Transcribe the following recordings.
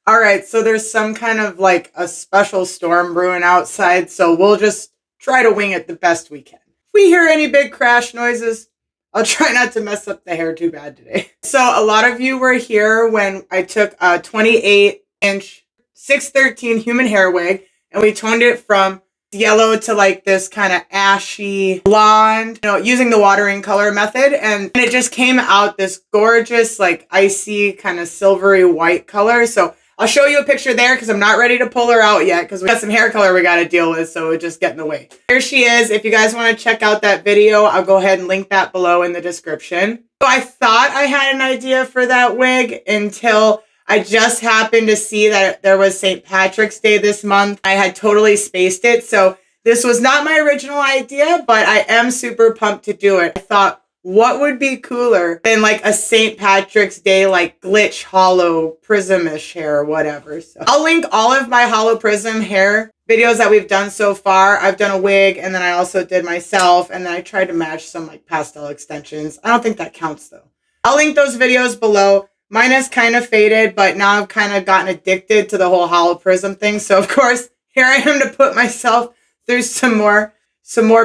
All right, so there's some kind of like a special storm brewing outside, so we'll just try to wing it the best we can. If we hear any big crash noises, I'll try not to mess up the hair too bad today. So a lot of you were here when I took a 28-inch 613 human hair wig and we toned it from yellow to like this kind of ashy blonde, using the watering color method. And it just came out this gorgeous, like icy kind of silvery white color. So I'll show you a picture there because I'm not ready to pull her out yet because we got some hair color we got to deal with, so it would just get in the way. Here she is. If you guys want to check out that video, I'll go ahead and link that below in the description. So I thought I had an idea for that wig until I just happened to see that there was St. Patrick's Day this month. I had totally spaced it, so this was not my original idea, but I am super pumped to do it. I thought, what would be cooler than like a St. Patrick's Day, like glitch, hollow, prism-ish hair or whatever. So I'll link all of my hollow prism hair videos that we've done so far. I've done a wig and then I also did myself and then I tried to match some like pastel extensions. I don't think that counts though. I'll link those videos below. Mine is kind of faded, but now I've kind of gotten addicted to the whole hollow prism thing. So of course, here I am to put myself through some more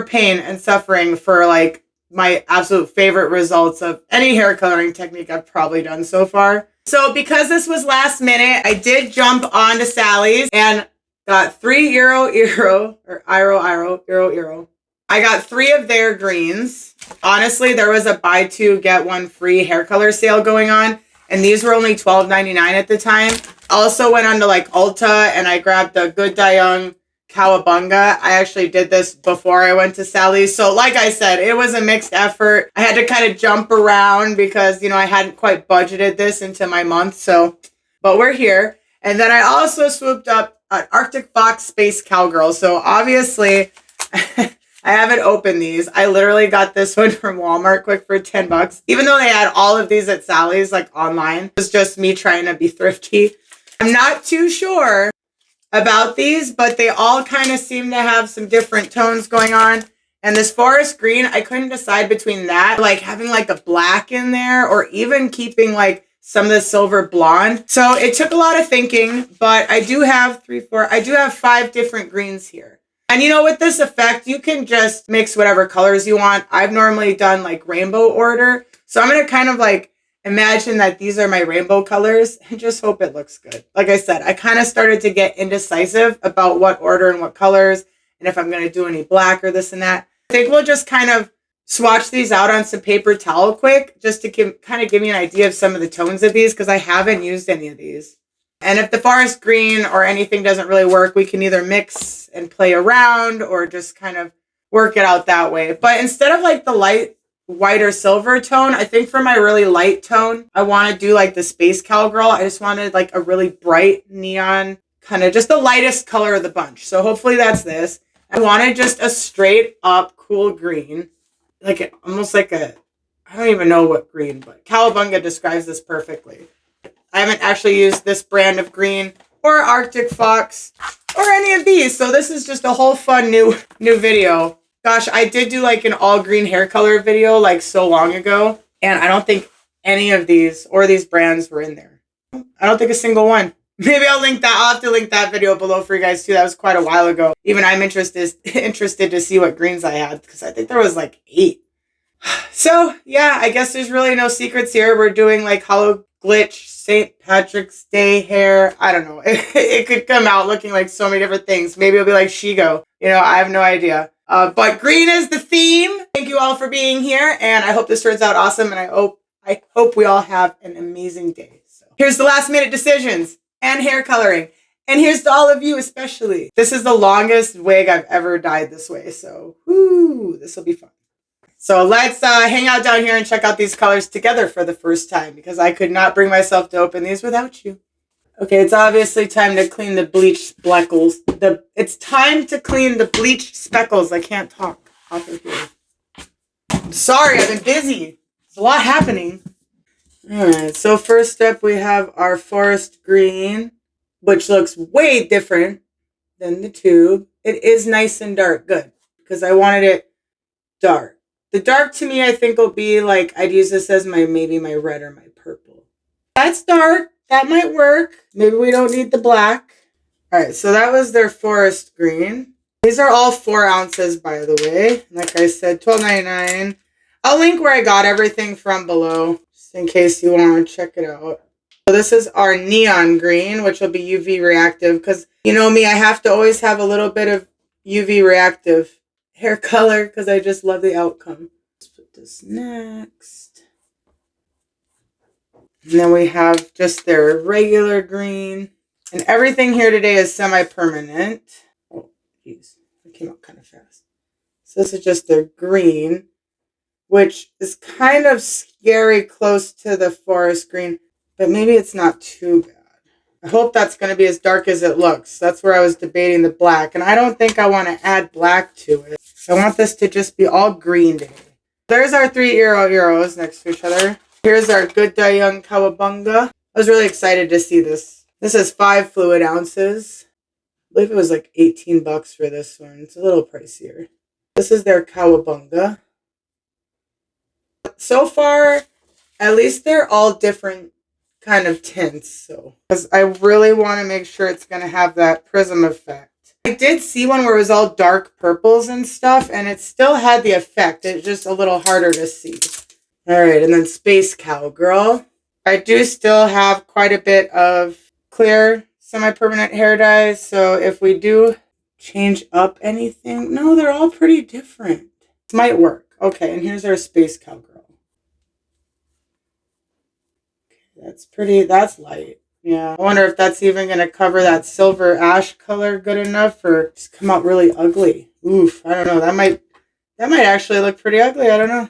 pain and suffering for like my absolute favorite results of any hair coloring technique I've probably done so far. So because this was last minute, I did jump onto Sally's and got 3 euro. I got 3 of their greens. Honestly, there was a buy 2 get 1 free hair color sale going on, and these were only $12.99 at the time. Also went on to like Ulta and I grabbed the Good Young Cowabunga. I actually did this before I went to Sally's. So like I said, it was a mixed effort. I had to kind of jump around because, I hadn't quite budgeted this into my month. So, but we're here. And then I also swooped up an Arctic Fox Space Cowgirl. So obviously, I haven't opened these. I literally got this one from Walmart quick for $10. Even though they had all of these at Sally's, like online. It was just me trying to be thrifty. I'm not too sure about these, but they all kind of seem to have some different tones going on. And this forest green, I couldn't decide between that, like having like a black in there, or even keeping like some of the silver blonde. So it took a lot of thinking, but I do have 5 different greens here. And with this effect, you can just mix whatever colors you want. I've normally done like rainbow order. So I'm going to kind of like imagine that these are my rainbow colors and just hope it looks good. Like I said, I kind of started to get indecisive about what order and what colors and if I'm going to do any black or this and that. I think we'll just kind of swatch these out on some paper towel quick just to kind of give me an idea of some of the tones of these because I haven't used any of these. And if the forest green or anything doesn't really work, we can either mix and play around or just kind of work it out that way. But instead of like the light white or silver tone, I think for my really light tone, I want to do like the Space Cowgirl. I just wanted like a really bright neon, kind of just the lightest color of the bunch. So hopefully that's this. I wanted just a straight up cool green, like almost like I don't even know what green, but Cowabunga describes this perfectly. I haven't actually used this brand of green or Arctic Fox or any of these. So this is just a whole fun new video. Gosh, I did do like an all green hair color video like so long ago. And I don't think any of these or these brands were in there. I don't think a single one. Maybe I'll have to link that video below for you guys too. That was quite a while ago. Even I'm interested to see what greens I had because I think there was like 8. So yeah, I guess there's really no secrets here. We're doing like hollow glitch, St. Patrick's Day hair. I don't know. It could come out looking like so many different things. Maybe it'll be like Shigo. I have no idea. But green is the theme. Thank you all for being here. And I hope this turns out awesome. And I hope we all have an amazing day. So here's the last minute decisions and hair coloring. And here's to all of you especially. This is the longest wig I've ever dyed this way. So this will be fun. So let's hang out down here and check out these colors together for the first time because I could not bring myself to open these without you. Okay, it's obviously time to clean the bleach speckles. It's time to clean the bleach speckles. I can't talk off of here. I'm sorry, I've been busy. There's a lot happening. All right, so first up we have our forest green, which looks way different than the tube. It is nice and dark. Good, because I wanted it dark. The dark to me, I think will be like, I'd use this as maybe my red or my purple. That's dark. that might work. Maybe we don't need the black. All right, so that was their forest green. These are all 4 ounces, by the way. Like I said, $12.99. I'll link where I got everything from below, just in case you want to check it out. So this is our neon green, which will be UV reactive, because you know me, I have to always have a little bit of UV reactive hair color because I just love the outcome. Let's put this next. And then we have just their regular green. And everything here today is semi-permanent. Oh, geez. It came out kind of fast. So this is just their green, which is kind of scary close to the forest green. But maybe it's not too bad. I hope that's going to be as dark as it looks. That's where I was debating the black. And I don't think I want to add black to it. I want this to just be all green today. There's our 3 arrows next to each other. Here's our Good Day Young Cowabunga. I was really excited to see this. This is 5 fluid ounces. I believe it was like $18 for this one. It's a little pricier. This is their Cowabunga. So far, at least they're all different kind of tints. So, because I really want to make sure it's going to have that prism effect. I did see one where it was all dark purples and stuff, and it still had the effect. It's just a little harder to see. All right, and then Space Cowgirl. I do still have quite a bit of clear semi-permanent hair dyes, so if we do change up anything, no, they're all pretty different. This might work. Okay, and here's our Space Cowgirl. That's light. Yeah, I wonder if that's even going to cover that silver ash color good enough or just come out really ugly. Oof, I don't know. That might actually look pretty ugly. I don't know.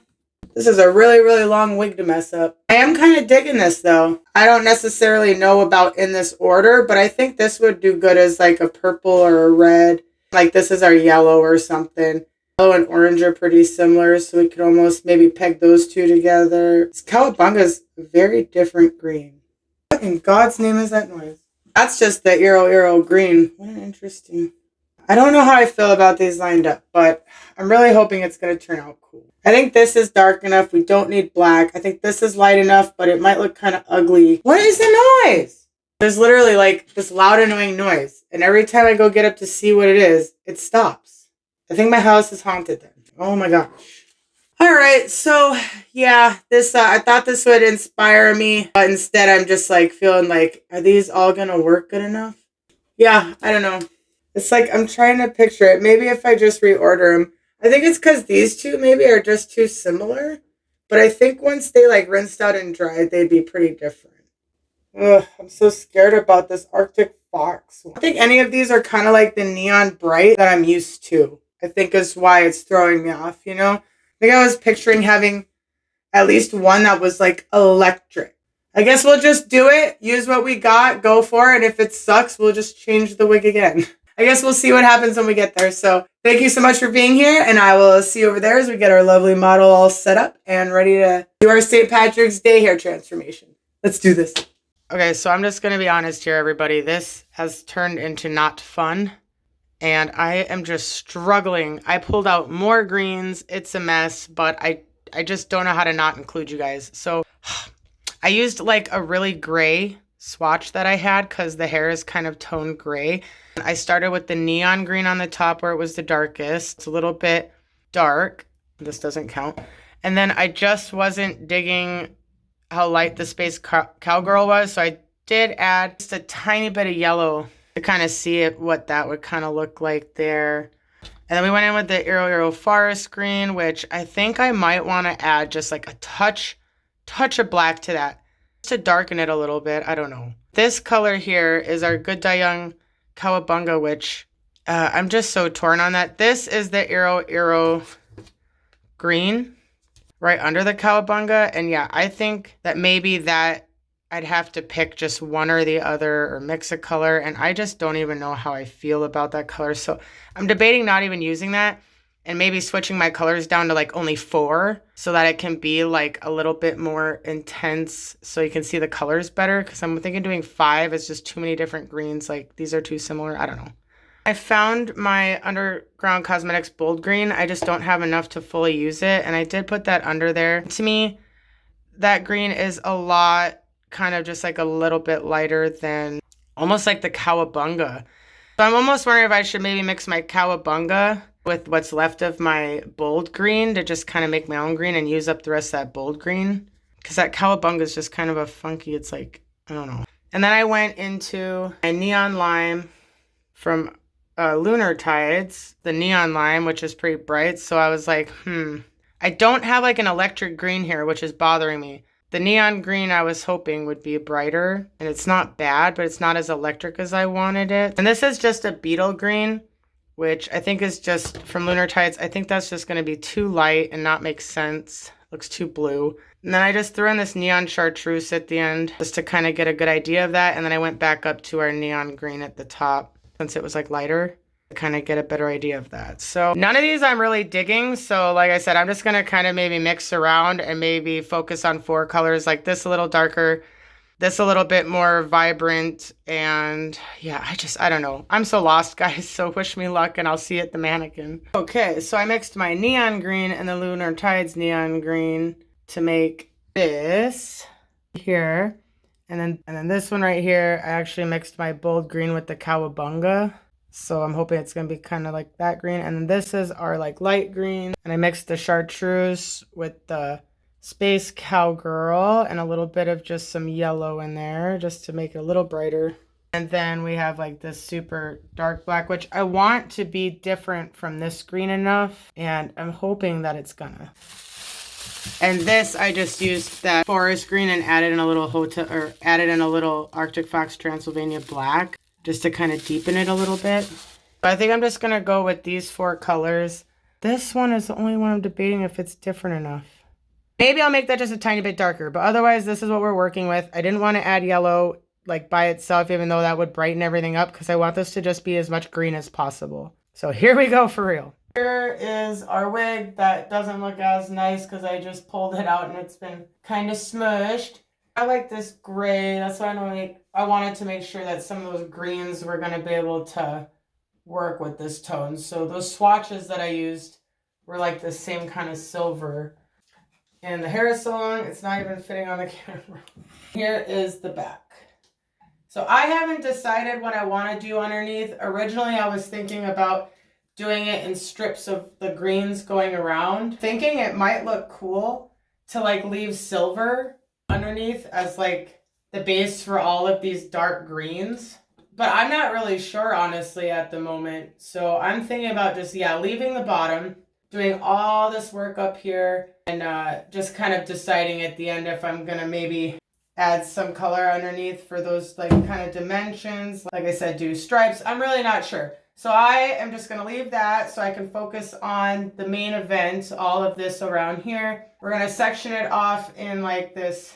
This is a really, really long wig to mess up. I am kind of digging this though. I don't necessarily know about in this order, but I think this would do good as like a purple or a red. Like this is our yellow or something. Yellow and orange are pretty similar, so we could almost maybe peg those 2 together. This Cowabunga's a very different green. What in God's name is that noise? That's just the arrow green. What an interesting. I don't know how I feel about these lined up, but I'm really hoping it's going to turn out cool. I think this is dark enough. We don't need black. I think this is light enough, but it might look kind of ugly. What is the noise? There's literally like this loud, annoying noise. And every time I go get up to see what it is, it stops. I think my house is haunted then. Oh my gosh. All right, so yeah, this I thought this would inspire me, but instead I'm just like feeling like, are these all gonna work good enough? Yeah, I don't know. It's like I'm trying to picture it. Maybe if I just reorder them. I think it's because these 2 maybe are just too similar, but I think once they like rinsed out and dried, they'd be pretty different. Ugh, I'm so scared about this Arctic Fox. I think any of these are kind of like the neon bright that I'm used to. I think is why it's throwing me off, you know? I think I was picturing having at least one that was like electric. I guess we'll just do it, use what we got, go for it. And if it sucks, we'll just change the wig again. I guess we'll see what happens when we get there. So thank you so much for being here. And I will see you over there as we get our lovely model all set up and ready to do our St. Patrick's Day hair transformation. Let's do this. Okay, so I'm just going to be honest here, everybody. This has turned into not fun. And I am just struggling. I pulled out more greens. It's a mess, but I just don't know how to not include you guys. So I used like a really gray swatch that I had because the hair is kind of toned gray. I started with the neon green on the top where it was the darkest. It's a little bit dark. This doesn't count. And then I just wasn't digging how light the Space Cowgirl was. So I did add just a tiny bit of yellow to kind of see it, what that would kind of look like there. And then we went in with the Arrow Forest Green, which I think I might want to add just like a touch of black to that, just to darken it a little bit. I don't know. This color here is our Good Day Young Cowabunga, which I'm just so torn on that. This is the Arrow Green right under the Cowabunga. And yeah, I think that maybe that I'd have to pick just one or the other or mix a color. And I just don't even know how I feel about that color. So I'm debating not even using that and maybe switching my colors down to like only 4 so that it can be like a little bit more intense so you can see the colors better. Because I'm thinking doing 5 is just too many different greens. Like these are too similar. I don't know. I found my Underground Cosmetics Bold Green. I just don't have enough to fully use it. And I did put that under there. To me, that green is a lot kind of just like a little bit lighter than almost like the cowabunga. So I'm almost wondering if I should maybe mix my cowabunga with what's left of my bold green to just kind of make my own green and use up the rest of that bold green. Because that cowabunga is just kind of a funky, it's like, I don't know. And then I went into a neon lime from Lunar Tides, the neon lime, which is pretty bright. So I was like, I don't have like an electric green here, which is bothering me. The neon green I was hoping would be brighter, and it's not bad, but it's not as electric as I wanted it. And this is just a beetle green, which I think is just from Lunar Tides. I think that's just going to be too light and not make sense. Looks too blue. And then I just threw in this neon chartreuse at the end just to kind of get a good idea of that. And then I went back up to our neon green at the top since it was like lighter to kind of get a better idea of that. So none of these I'm really digging. So like I said, I'm just going to kind of maybe mix around and maybe focus on 4 colors, like this a little darker, this a little bit more vibrant. And yeah, I don't know. I'm so lost, guys. So wish me luck and I'll see you at the mannequin. Okay, so I mixed my neon green and the Lunar Tides neon green to make this here. And then this one right here, I actually mixed my bold green with the cowabunga. So I'm hoping it's going to be kind of like that green. And then this is our like light green. And I mixed the chartreuse with the space cowgirl and a little bit of just some yellow in there just to make it a little brighter. And then we have like this super dark black, which I want to be different from this green enough. And I'm hoping that it's gonna. And this, I just used that forest green and added in a little Arctic Fox Transylvania black just to kind of deepen it a little bit. But I think I'm just gonna go with these 4 colors. This one is the only one I'm debating if it's different enough. Maybe I'll make that just a tiny bit darker, but otherwise this is what we're working with. I didn't want to add yellow like by itself, even though that would brighten everything up because I want this to just be as much green as possible. So here we go for real. Here is our wig that doesn't look as nice because I just pulled it out and it's been kind of smushed. I like this gray. That's why I wanted to make sure that some of those greens were going to be able to work with this tone. So those swatches that I used were like the same kind of silver. And the hair is so long, it's not even fitting on the camera. Here is the back. So I haven't decided what I want to do underneath. Originally, I was thinking about doing it in strips of the greens going around. Thinking it might look cool to like leave silver underneath as like the base for all of these dark greens. But I'm not really sure, honestly, at the moment. So I'm thinking about just, leaving the bottom, doing all this work up here, and just kind of deciding at the end if I'm going to maybe add some color underneath for those like kind of dimensions. Like I said, do stripes. I'm really not sure. So I am just going to leave that so I can focus on the main event, all of this around here. We're going to section it off in like this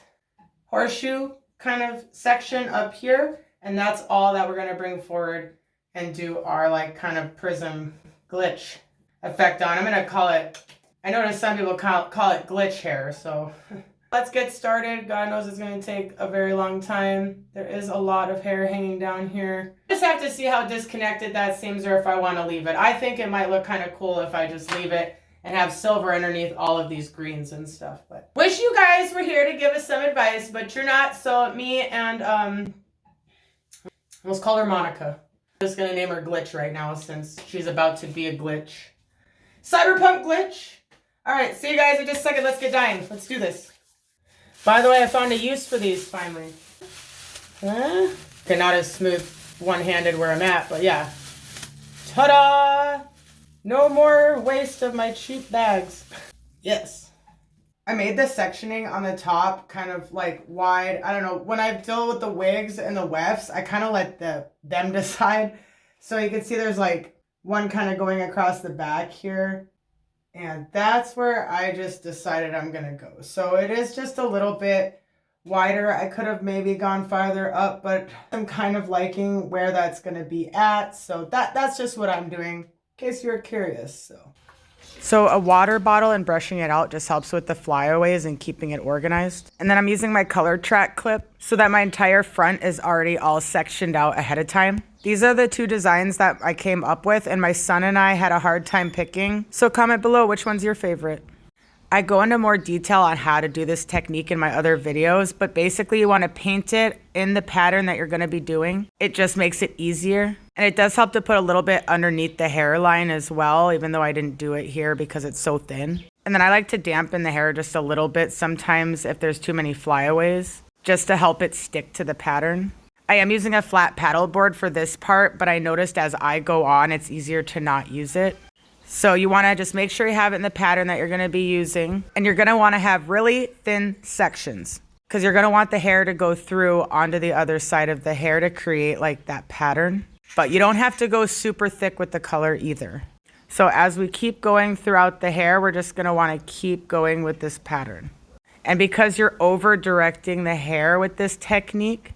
horseshoe kind of section up here. And that's all that we're going to bring forward and do our like kind of prism glitch effect on. I'm going to call it, I noticed some people call it glitch hair. So let's get started. God knows it's going to take a very long time. There is a lot of hair hanging down here. Just have to see how disconnected that seems or if I want to leave it. I think it might look kind of cool if I just leave it and have silver underneath all of these greens and stuff. But wish you guys were here to give us some advice, but you're not. So me and let's call her Monica. I'm just gonna name her Glitch right now since she's about to be a glitch. Cyberpunk Glitch. All right, see you guys in just a second. Let's get dying. Let's do this. By the way, I found a use for these finally. Okay, not as smooth one-handed where I'm at, but yeah. Ta-da! No more waste of my cheap bags. Yes. I made the sectioning on the top kind of like wide. I don't know. When I deal with the wigs and the wefts, I kind of let them decide. So you can see there's like one kind of going across the back here. And that's where I just decided I'm going to go. So it is just a little bit wider. I could have maybe gone farther up, but I'm kind of liking where that's going to be at. So that's just what I'm doing in case you're curious. So a water bottle and brushing it out just helps with the flyaways and keeping it organized. And then I'm using my color track clip so that my entire front is already all sectioned out ahead of time. These are the 2 designs that I came up with and my son and I had a hard time picking. So comment below which one's your favorite. I go into more detail on how to do this technique in my other videos, but basically you want to paint it in the pattern that you're going to be doing. It just makes it easier. And it does help to put a little bit underneath the hairline as well, even though I didn't do it here because it's so thin. And then I like to dampen the hair just a little bit sometimes if there's too many flyaways, just to help it stick to the pattern. I am using a flat paddle board for this part, but I noticed as I go on, it's easier to not use it. So you want to just make sure you have it in the pattern that you're going to be using. And you're going to want to have really thin sections because you're going to want the hair to go through onto the other side of the hair to create like that pattern. But you don't have to go super thick with the color either. So as we keep going throughout the hair, we're just going to want to keep going with this pattern. And because you're over directing the hair with this technique,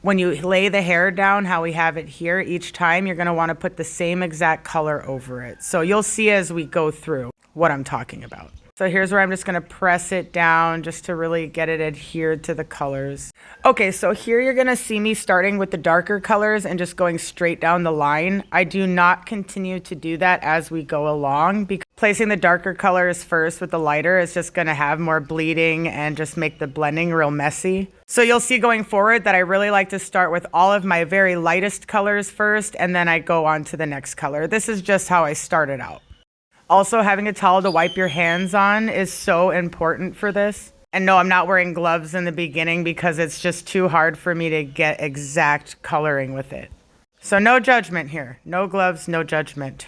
when you lay the hair down, how we have it here, each time you're going to want to put the same exact color over it. So you'll see as we go through what I'm talking about. So here's where I'm just going to press it down just to really get it adhered to the colors. Okay, so here you're going to see me starting with the darker colors and just going straight down the line. I do not continue to do that as we go along because placing the darker colors first with the lighter is just going to have more bleeding and just make the blending real messy. So you'll see going forward that I really like to start with all of my very lightest colors first and then I go on to the next color. This is just how I started out. Also, having a towel to wipe your hands on is so important for this. And no, I'm not wearing gloves in the beginning because it's just too hard for me to get exact coloring with it. So no judgment here. No gloves, no judgment.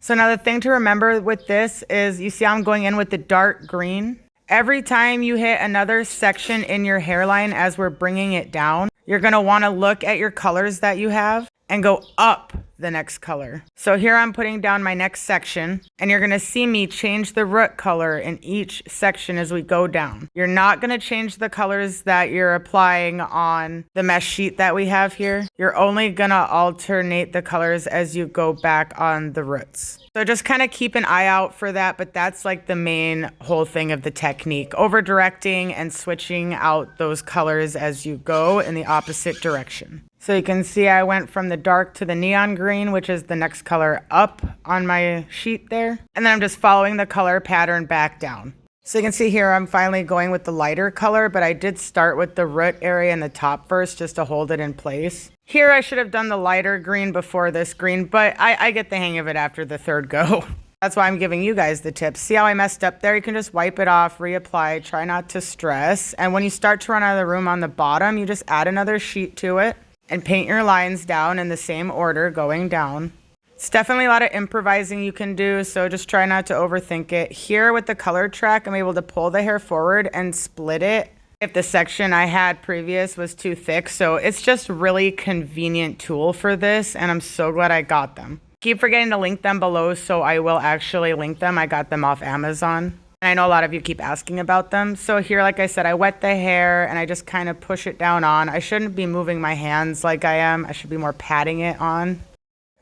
So now the thing to remember with this is you see how I'm going in with the dark green. Every time you hit another section in your hairline as we're bringing it down, you're going to want to look at your colors that you have and go up the next color. So here I'm putting down my next section and you're going to see me change the root color in each section as we go down. You're not going to change the colors that you're applying on the mesh sheet that we have here. You're only going to alternate the colors as you go back on the roots. So just kind of keep an eye out for that, but that's like the main whole thing of the technique, over directing and switching out those colors as you go in the opposite direction. So you can see I went from the dark to the neon green, which is the next color up on my sheet there. And then I'm just following the color pattern back down. So you can see here I'm finally going with the lighter color, but I did start with the root area in the top first just to hold it in place. Here I should have done the lighter green before this green, but I get the hang of it after the third go. That's why I'm giving you guys the tips. See how I messed up there? You can just wipe it off, reapply, try not to stress. And when you start to run out of the room on the bottom, you just add another sheet to it and paint your lines down in the same order going down. It's definitely a lot of improvising you can do, so just try not to overthink it. Here with the color track, I'm able to pull the hair forward and split it if the section I had previous was too thick. So it's just really convenient tool for this, and I'm so glad I got them. Keep forgetting to link them below, so I will actually link them. I got them off Amazon. I know a lot of you keep asking about them. So here, like I said, I wet the hair and I just kind of push it down on. I shouldn't be moving my hands like I am. I should be more patting it on.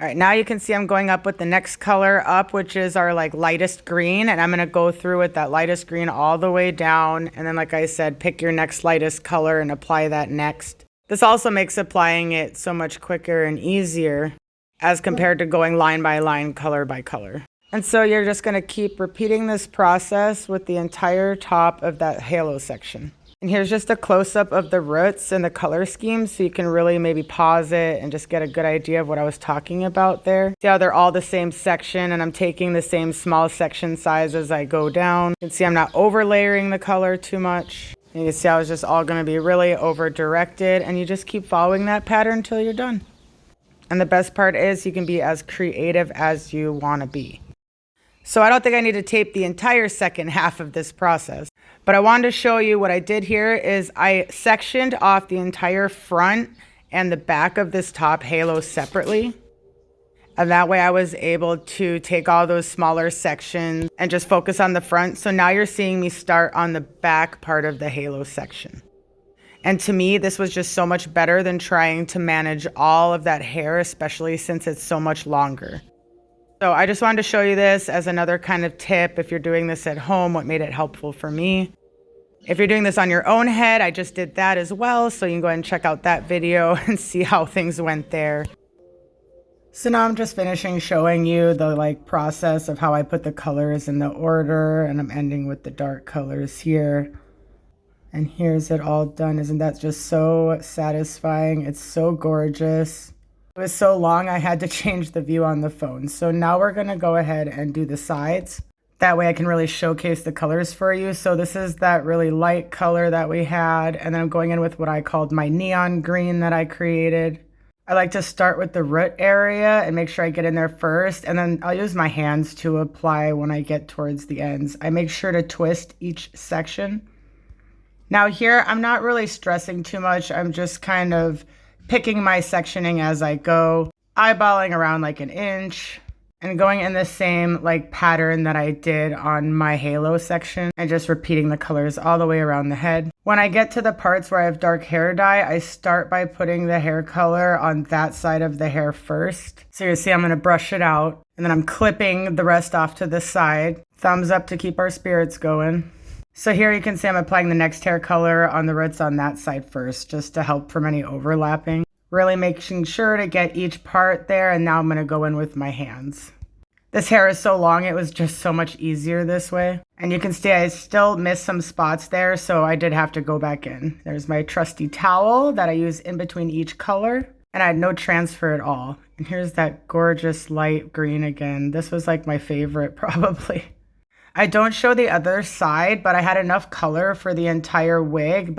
All right, now you can see I'm going up with the next color up, which is our like lightest green. And I'm going to go through with that lightest green all the way down. And then, like I said, pick your next lightest color and apply that next. This also makes applying it so much quicker and easier as compared to going line by line, color by color. And so you're just going to keep repeating this process with the entire top of that halo section. And here's just a close-up of the roots and the color scheme so you can really maybe pause it and just get a good idea of what I was talking about there. See how they're all the same section and I'm taking the same small section size as I go down. You can see I'm not over-layering the color too much. And you can see how it's just all going to be really over-directed, and you just keep following that pattern until you're done. And the best part is you can be as creative as you want to be. So I don't think I need to tape the entire second half of this process, but I wanted to show you what I did here is I sectioned off the entire front and the back of this top halo separately. And that way I was able to take all those smaller sections and just focus on the front. So now you're seeing me start on the back part of the halo section. And to me, this was just so much better than trying to manage all of that hair, especially since it's so much longer. So I just wanted to show you this as another kind of tip if you're doing this at home, what made it helpful for me. If you're doing this on your own head, I just did that as well. So you can go ahead and check out that video and see how things went there. So now I'm just finishing showing you the like process of how I put the colors in the order, and I'm ending with the dark colors here. And here's it all done. Isn't that just so satisfying? It's so gorgeous. It was so long I had to change the view on the phone. So now we're gonna go ahead and do the sides. That way I can really showcase the colors for you. So this is that really light color that we had. And then I'm going in with what I called my neon green that I created. I like to start with the root area and make sure I get in there first. And then I'll use my hands to apply when I get towards the ends. I make sure to twist each section. Now here, I'm not really stressing too much. I'm just kind of picking my sectioning as I go, eyeballing around like an inch, and going in the same like pattern that I did on my halo section, and just repeating the colors all the way around the head. When I get to the parts where I have dark hair dye, I start by putting the hair color on that side of the hair first. So you see I'm gonna brush it out, and then I'm clipping the rest off to the side. Thumbs up to keep our spirits going. So here you can see I'm applying the next hair color on the roots on that side first, just to help from any overlapping. Really making sure to get each part there, and now I'm going to go in with my hands. This hair is so long, it was just so much easier this way. And you can see I still missed some spots there, so I did have to go back in. There's my trusty towel that I use in between each color, and I had no transfer at all. And here's that gorgeous light green again. This was like my favorite probably. I don't show the other side, but I had enough color for the entire wig,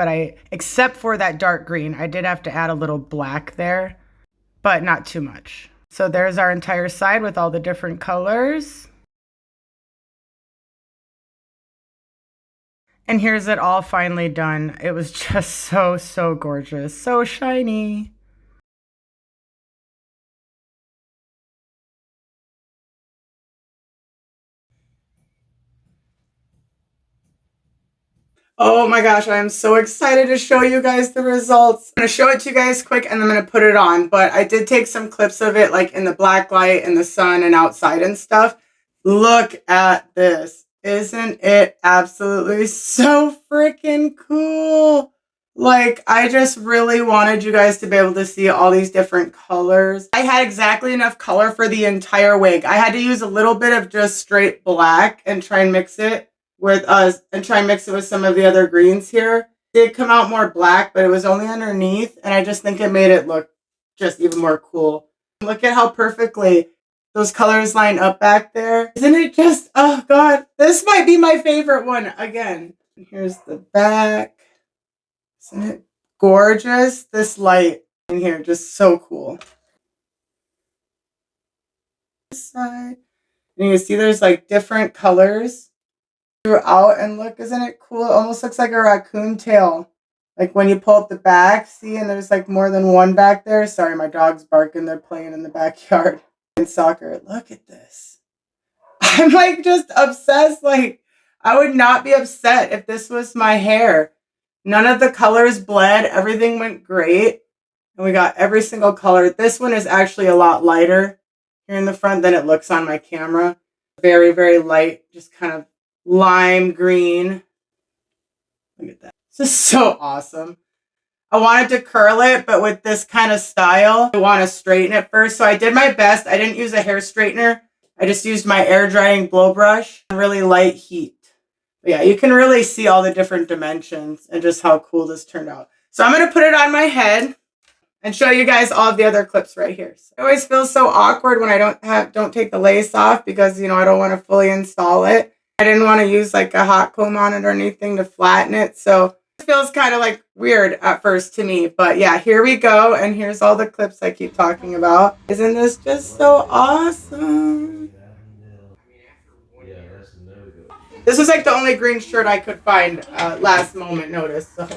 except for that dark green, I did have to add a little black there, but not too much. So there's our entire side with all the different colors. And here's it all finally done. It was just so gorgeous, so shiny. Oh my gosh, I am so excited to show you guys the results. I'm going to show it to you guys quick and I'm going to put it on. But I did take some clips of it like in the black light and the sun and outside and stuff. Look at this. Isn't it absolutely so freaking cool? Like, I just really wanted you guys to be able to see all these different colors. I had exactly enough color for the entire wig. I had to use a little bit of just straight black and try and mix it with some of the other greens here. It did come out more black, but it was only underneath, and I just think it made it look just even more cool. Look at how perfectly those colors line up back there. Isn't it just, oh God, this might be my favorite one again. Here's the back. Isn't it gorgeous? This light in here, just so cool. This side. And you can see there's like different colors throughout, and look, isn't it cool? It almost looks like a raccoon tail. Like when you pull up the back, see, and there's like more than one back there. Sorry, my dog's barking. They're playing in the backyard in soccer. Look at this. I'm like just obsessed. Like, I would not be upset if this was my hair. None of the colors bled. Everything went great. And we got every single color. This one is actually a lot lighter here in the front than it looks on my camera. Very light, just kind of lime green. Look at that. This is so awesome. I wanted to curl it, but with this kind of style, I want to straighten it first. So I did my best. I didn't use a hair straightener. I just used my air drying blow brush and really light heat. But yeah, you can really see all the different dimensions and just how cool this turned out. So I'm going to put it on my head and show you guys all of the other clips right here. So it always feels so awkward when I don't take the lace off because, you know, I don't want to fully install it. I didn't want to use like a hot comb on it or anything to flatten it. So it feels kind of like weird at first to me. But yeah, here we go. And here's all the clips I keep talking about. Isn't this just so awesome? This was like the only green shirt I could find last moment notice. So.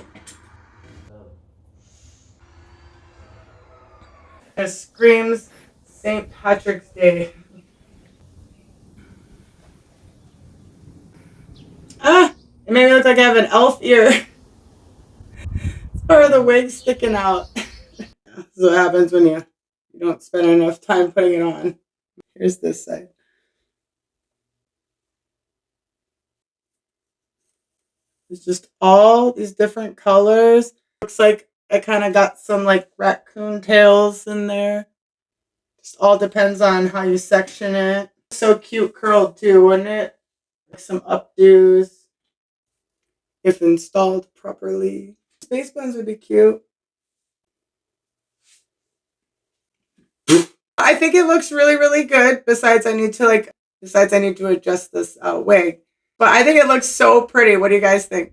It screams St. Patrick's Day. Ah! It made me look like I have an elf ear. It's part of the wig sticking out. This is what happens when you don't spend enough time putting it on. Here's this side. It's just all these different colors. Looks like I kind of got some like raccoon tails in there. Just all depends on how you section it. So cute curled too, wouldn't it? Some updos if installed properly. Space buns would be cute. I think it looks really, really good. Besides I need to adjust this wig. But I think it looks so pretty. What do you guys think?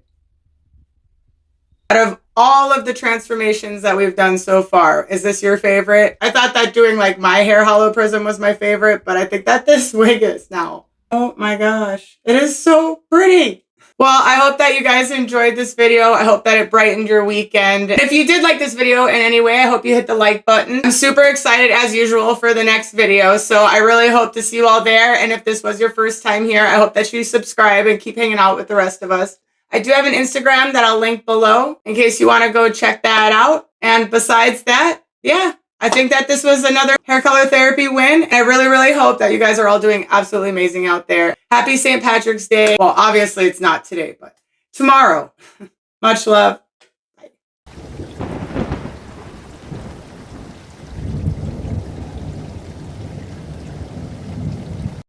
Out of all of the transformations that we've done so far, is this your favorite? I thought that doing like my hair hollow prism was my favorite, but I think that this wig is now. Oh my gosh. It is so pretty. Well, I hope that you guys enjoyed this video. I hope that it brightened your weekend. If you did like this video in any way, I hope you hit the like button. I'm super excited as usual for the next video, so I really hope to see you all there. And if this was your first time here, I hope that you subscribe and keep hanging out with the rest of us. I do have an Instagram that I'll link below in case you want to go check that out. And besides that, yeah, I think that this was another hair color therapy win. And I really, really hope that you guys are all doing absolutely amazing out there. Happy St. Patrick's Day. Well, obviously it's not today, but tomorrow. Much love.